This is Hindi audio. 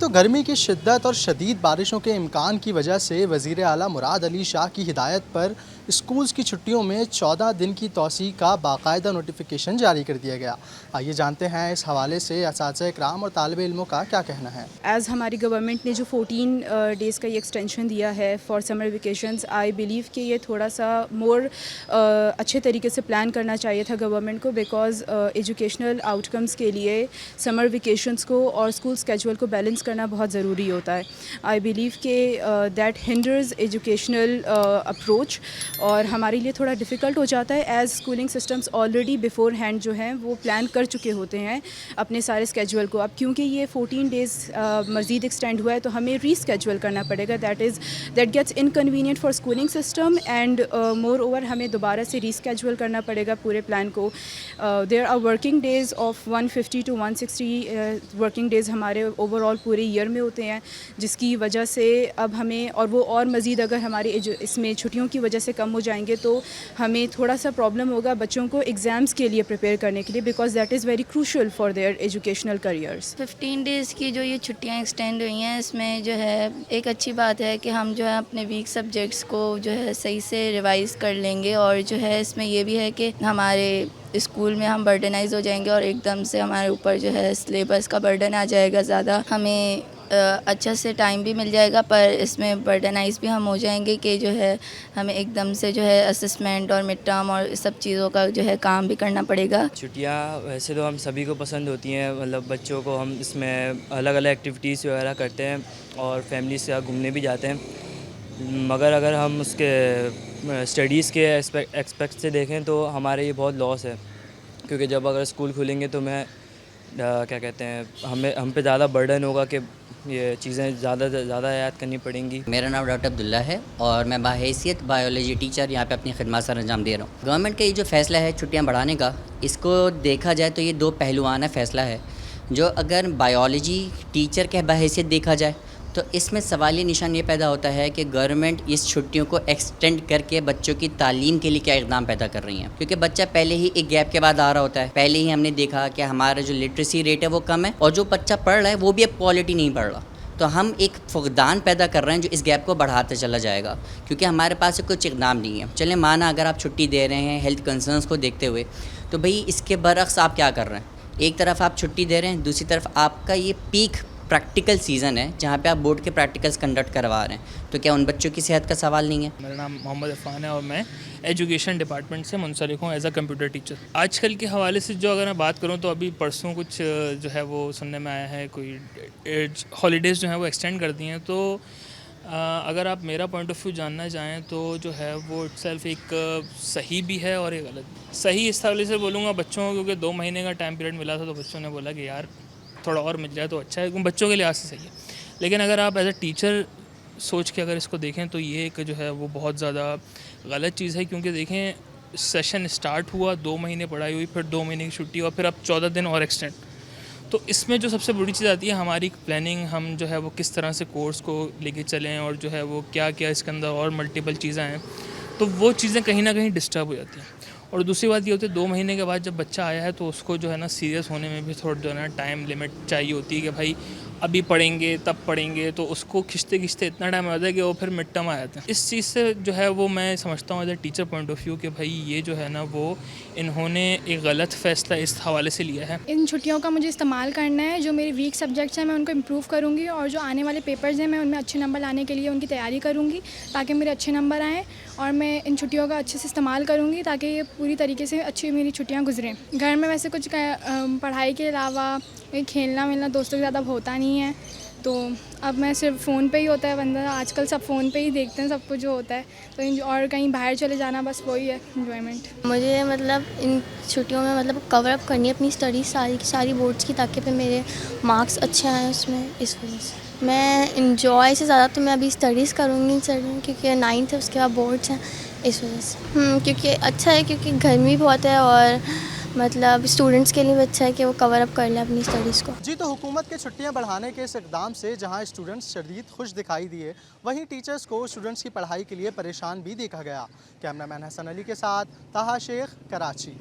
तो गर्मी की शिद्दत और शदीद बारिशों के इम्कान की वजह से वज़ीर आला मुराद अली शाह की हिदायत पर स्कूल्स की छुट्टियों में 14 दिन की तौसीअ का बाकायदा नोटिफिकेशन जारी कर दिया गया। आइए जानते हैं इस हवाले से असातिज़ा इकराम और तालिब इल्मों का क्या कहना है। एज़ हमारी गवर्नमेंट ने जो 14 डेज़ का ये एक्सटेंशन दिया है for summer vacations, I believe कि ये थोड़ा सा मोर अच्छे तरीके से प्लान करना चाहिए था गवर्नमेंट को, बिकॉज़ एजुकेशनल आउटकम्स के लिए समर वेकेशंस को और स्कूल स्केजुअल को बैलेंस करना बहुत ज़रूरी होता है। आई बिलीव कि दैट हिंडर्स एजुकेशनल अप्रोच और हमारे लिए थोड़ा डिफ़िकल्ट हो जाता है as schooling systems already before hand जो हैं वो प्लान कर चुके होते हैं अपने सारे स्केजुअल को। अब क्योंकि ये 14 डेज़ मज़ीद एक्सटेंड हुआ है तो हमें रीस्केजुअल करना पड़ेगा। That gets inconvenient for schooling system and moreover हमें दोबारा से रीस्केजुअल करना पड़ेगा पूरे प्लान को। There are working days of 150 to 160 working days हमारे ओवरऑल पूरे ईयर में होते हैं, जिसकी वजह से अब हमें और मज़ीद अगर हमारे इसमें छुट्टियों की वजह से कम हो जाएंगे तो हमें थोड़ा सा प्रॉब्लम होगा बच्चों को एग्ज़ाम्स के लिए प्रिपेयर करने के लिए, because that is very crucial for their educational careers. 15 days की जो ये छुट्टियां एक्सटेंड हुई हैं, इसमें जो है एक अच्छी बात है कि हम जो है अपने वीक सब्जेक्ट्स को जो है सही से रिवाइज़ कर लेंगे, और जो है इसमें ये भी है कि हमारे स्कूल में हम बर्डनाइज हो जाएंगे और एकदम से हमारे ऊपर जो है सिलेबस का बर्डन आ जाएगा ज़्यादा। हमें अच्छा से टाइम भी मिल जाएगा, पर इसमें बर्डनाइज भी हम हो जाएंगे कि जो है हमें एकदम से जो है असेसमेंट और मिड टर्म और सब चीज़ों का जो है काम भी करना पड़ेगा। छुट्टियाँ वैसे तो हम सभी को पसंद होती हैं, मतलब बच्चों को हम इसमें अलग अलग एक्टिविटीज़ वगैरह करते हैं और फैमिली से घूमने भी जाते हैं। मगर अगर हम उसके स्टडीज़ के एक्सपेक्ट से देखें तो हमारे ये बहुत लॉस है, क्योंकि जब अगर स्कूल खुलेंगे तो क्या कहते हैं हम पे ज़्यादा बर्डन होगा कि ये चीज़ें ज़्यादा से ज़्यादा याद करनी पड़ेंगी। मेरा नाम डॉक्टर अब्दुल्ला है और मैं बाहैसियत बायोलॉजी टीचर यहाँ पे अपनी खिदमत सर अंजाम दे रहा हूँ। गवर्नमेंट का ये जो फ़ैसला है छुट्टियाँ बढ़ाने का, इसको देखा जाए तो ये दो पहलुआना फ़ैसला है। जो अगर बायोलॉजी टीचर के बाहैसियत देखा जाए तो इसमें सवालिया निशान ये पैदा होता है कि गवर्नमेंट इस छुट्टियों को एक्सटेंड करके बच्चों की तालीम के लिए क्या इक़दाम पैदा कर रही हैं, क्योंकि बच्चा पहले ही एक गैप के बाद आ रहा होता है। पहले ही हमने देखा कि हमारा जो लिटरेसी रेट है वो कम है और जो बच्चा पढ़ रहा है वो भी अब क्वालिटी नहीं पढ़ रहा। तो हम एक फुकदान पैदा कर रहे हैं जो इस गैप को बढ़ाते चला जाएगा, क्योंकि हमारे पास कुछ इक़दाम नहीं है। चलें माना अगर आप छुट्टी दे रहे हैं हेल्थ कंसर्न्स को देखते हुए, तो भाई इसके बरअक्स आप क्या कर रहे हैं। एक तरफ आप छुट्टी दे रहे हैं, दूसरी तरफ आपका ये पीक प्रैक्टिकल सीज़न है जहाँ पे आप बोर्ड के प्रैक्टिकल्स कंडक्ट करवा रहे हैं, तो क्या उन बच्चों की सेहत का सवाल नहीं है। मेरा नाम मोहम्मद इरफान है और मैं एजुकेशन डिपार्टमेंट से मुंसलिक हूँ एज अ कंप्यूटर टीचर। आजकल के हवाले से जो अगर मैं बात करूँ तो अभी परसों कुछ जो है वो सुनने में आया है, कोई हॉलीडेज़ जो है वो एक्सटेंड कर दी हैं। तो अगर आप मेरा पॉइंट ऑफ व्यू जानना चाहें तो जो है वो इटसेल्फ एक सही भी है और एक गलत। सही इस हवाले से बोलूँगा बच्चों को, क्योंकि 2 महीने का टाइम पीरियड मिला था तो बच्चों ने बोला कि यार थोड़ा और मिल जाए तो अच्छा है, बच्चों के लिहाज से सही है। लेकिन अगर आप एज अ टीचर सोच के अगर इसको देखें तो ये एक जो है वो बहुत ज़्यादा गलत चीज़ है, क्योंकि देखें सेशन स्टार्ट हुआ, 2 महीने पढ़ाई हुई, फिर 2 महीने की छुट्टी और फिर अब 14 दिन और एक्सटेंड। तो इसमें जो सबसे बड़ी चीज़ आती है हमारी प्लानिंग, हम जो है वो किस तरह से कोर्स को लेके चलें और जो है वो क्या क्या इसके अंदर और मल्टीपल चीज़ें हैं, तो वो चीज़ें कहीं ना कहीं डिस्टर्ब हो जाती हैं। और दूसरी बात ये होती है 2 महीने के बाद जब बच्चा आया है तो उसको जो है ना सीरियस होने में भी थोड़ा जो है ना टाइम लिमिट चाहिए होती है कि भाई अभी पढ़ेंगे तब पढ़ेंगे, तो उसको खिंचते खिंचते इतना टाइम आ जाता है कि वो फिर मिड टर्म आ जाता है। इस चीज़ से जो है वो मैं समझता हूँ as a teacher point of view कि भाई ये जो है ना वो इन्होंने एक गलत फ़ैसला इस हवाले से लिया है। इन छुट्टियों का मुझे इस्तेमाल करना है, जो मेरे वीक सब्जेक्ट्स हैं मैं उनको इम्प्रूव करूँगी और जो आने वाले पेपर्स हैं मैं उनमें अच्छे नंबर लाने के लिए उनकी तैयारी करूँगी ताकि मेरे अच्छे नंबर आएँ, और मैं इन छुट्टियों का अच्छे से इस्तेमाल करूँगी ताकि ये पूरी तरीके से अच्छी मेरी छुट्टियाँ गुजरें। घर में वैसे कुछ पढ़ाई के अलावा खेलना मिलना दोस्तों के साथ अब होता नहीं है, तो अब मैं सिर्फ फ़ोन पे ही होता है बंदा, आजकल सब फ़ोन पे ही देखते हैं सब कुछ जो होता है, तो और कहीं बाहर चले जाना बस वही है एंजॉयमेंट। मुझे मतलब इन छुट्टियों में मतलब कवर अप करनी है अपनी स्टडीज़ सारी की सारी बोर्ड्स की, ताकि फिर मेरे मार्क्स अच्छे आएँ उसमें। इस वजह से मैं इंजॉय से ज़्यादा तो मैं अभी स्टडीज़ करूँगी क्योंकि 9th है, उसके बाद बोर्ड्स हैं, इस वजह से। क्योंकि अच्छा है, क्योंकि गर्मी बहुत है और मतलब स्टूडेंट्स के लिए भी अच्छा है कि वो कवर अप कर लें अपनी स्टडीज़ को। जी, तो हुकूमत के छुट्टियां बढ़ाने के इस इक़दाम से जहां स्टूडेंट्स शदीद खुश दिखाई दिए, वहीं टीचर्स को स्टूडेंट्स की पढ़ाई के लिए परेशान भी देखा गया। कैमरामैन हसन अली के साथ ताहा शेख, कराची।